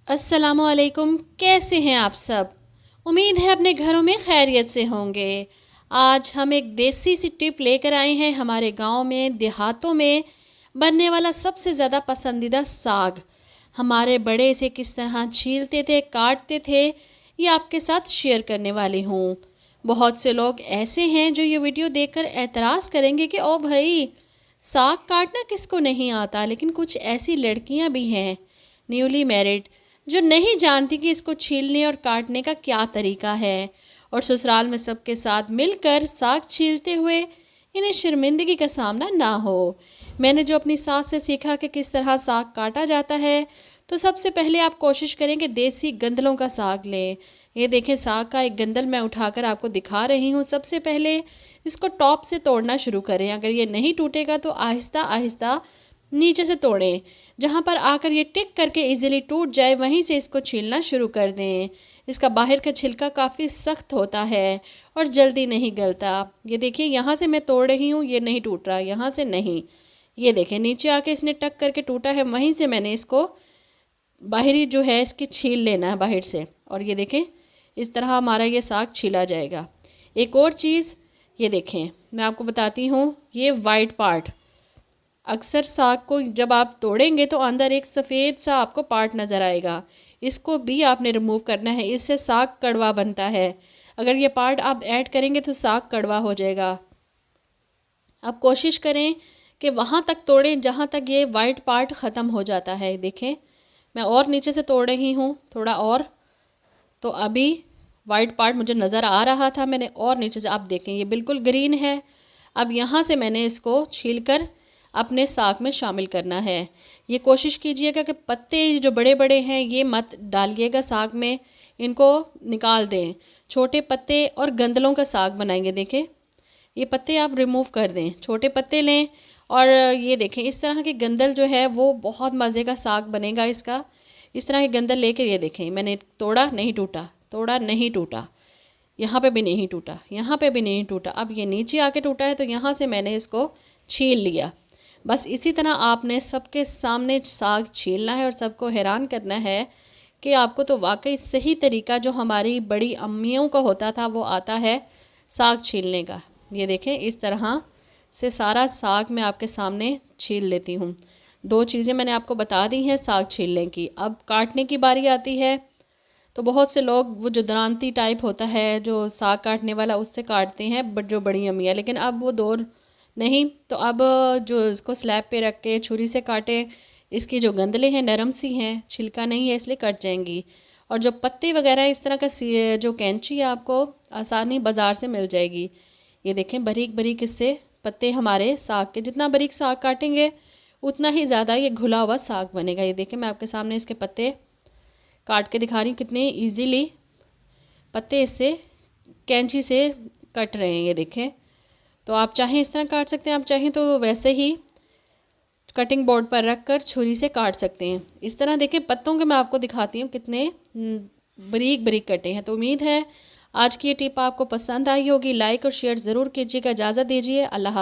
अस्सलामुअलैकुम। कैसे हैं आप सब? उम्मीद है अपने घरों में खैरियत से होंगे। आज हम एक देसी सी टिप लेकर आए हैं। हमारे गांव में, देहातों में बनने वाला सबसे ज़्यादा पसंदीदा साग। हमारे बड़े इसे किस तरह छीलते थे, काटते थे, ये आपके साथ शेयर करने वाली हूँ। बहुत से लोग ऐसे हैं जो ये वीडियो देखकर एतराज़ करेंगे कि ओ भाई, साग काटना किसको नहीं आता। लेकिन कुछ ऐसी लड़कियाँ भी हैं, न्यूली मैरिड, जो नहीं जानती कि इसको छीलने और काटने का क्या तरीका है, और ससुराल में सबके साथ मिलकर साग छीलते हुए इन्हें शर्मिंदगी का सामना ना हो। मैंने जो अपनी सास से सीखा कि किस तरह साग काटा जाता है, तो सबसे पहले आप कोशिश करें कि देसी गंदलों का साग लें। ये देखें, साग का एक गंदल मैं उठाकर आपको दिखा रही हूँ। सबसे पहले इसको टॉप से तोड़ना शुरू करें। अगर ये नहीं टूटेगा तो आहिस्ता आहिस्ता नीचे से तोड़ें। जहाँ पर आकर ये टिक करके इजीली टूट जाए, वहीं से इसको छीलना शुरू कर दें। इसका बाहर का छिलका काफ़ी सख्त होता है और जल्दी नहीं गलता। ये देखिए, यहाँ से मैं तोड़ रही हूँ, ये नहीं टूट रहा, यहाँ से नहीं। ये देखें, नीचे आके इसने टक करके टूटा है, वहीं से मैंने इसको बाहरी जो है इसकी छील लेना है बाहर से। और ये देखें, इस तरह हमारा ये साग छीला जाएगा। एक और चीज़, ये देखें, मैं आपको बताती हूँ, ये वाइट पार्ट, अक्सर साग को जब आप तोड़ेंगे तो अंदर एक सफ़ेद सा आपको पार्ट नज़र आएगा। इसको भी आपने रिमूव करना है, इससे साग कड़वा बनता है। अगर ये पार्ट आप ऐड करेंगे तो साग कड़वा हो जाएगा। अब कोशिश करें कि वहाँ तक तोड़ें जहाँ तक ये वाइट पार्ट ख़त्म हो जाता है। देखें, मैं और नीचे से तोड़ रही हूँ थोड़ा और, तो अभी वाइट पार्ट मुझे नज़र आ रहा था, मैंने और नीचे से, आप देखें ये बिल्कुल ग्रीन है। अब यहाँ से मैंने इसको छीलकर अपने साग में शामिल करना है। ये कोशिश कीजिएगा कि पत्ते जो बड़े बड़े हैं ये मत डालिएगा साग में, इनको निकाल दें। छोटे पत्ते और गंदलों का साग बनाएंगे। देखें, ये पत्ते आप रिमूव कर दें, छोटे पत्ते लें। और ये देखें, इस तरह के गंदल जो है वो बहुत मज़े का साग बनेगा इसका। इस तरह के गंदल लेकर, ये देखें, मैंने तोड़ा, नहीं टूटा, तोड़ा, नहीं टूटा, यहाँ पे भी नहीं टूटा, यहाँ पे भी नहीं टूटा। अब ये नीचे आके टूटा है तो यहाँ से मैंने इसको छील लिया। बस इसी तरह आपने सबके सामने साग छीलना है और सबको हैरान करना है कि आपको तो वाकई सही तरीका जो हमारी बड़ी अम्मियों का होता था वो आता है साग छीलने का। ये देखें, इस तरह से सारा साग मैं आपके सामने छील लेती हूँ। दो चीज़ें मैंने आपको बता दी हैं साग छीलने की। अब काटने की बारी आती है। तो बहुत से लोग वो जो दरांती टाइप होता है जो साग काटने वाला, उससे काटते हैं, बट जो बड़ी अम्मियाँ, लेकिन अब वो दौर नहीं। तो अब जो इसको स्लैब पे रख के छुरी से काटें, इसकी जो गंदलें हैं नरम सी हैं, छिलका नहीं है, इसलिए कट जाएंगी। और जो पत्ते वगैरह इस तरह का जो कैंची है आपको आसानी बाज़ार से मिल जाएगी। ये देखें, बारीक बारीक इससे पत्ते हमारे साग के, जितना बारीक साग काटेंगे उतना ही ज़्यादा ये घुला हुआ साग बनेगा। ये देखें, मैं आपके सामने इसके पत्ते काट के दिखा रही हूँ, कितने ईजीली पत्ते इससे कैंची से कट रहे हैं। ये देखें, तो आप चाहें इस तरह काट सकते हैं, आप चाहें तो वैसे ही कटिंग बोर्ड पर रख कर छुरी से काट सकते हैं। इस तरह देखें, पत्तों के मैं आपको दिखाती हूँ कितने बारीक बारीक कटे हैं। तो उम्मीद है आज की ये टिप आपको पसंद आई होगी। लाइक और शेयर ज़रूर कीजिएगा। इजाज़त दीजिए, अल्लाह हाफ़िज़।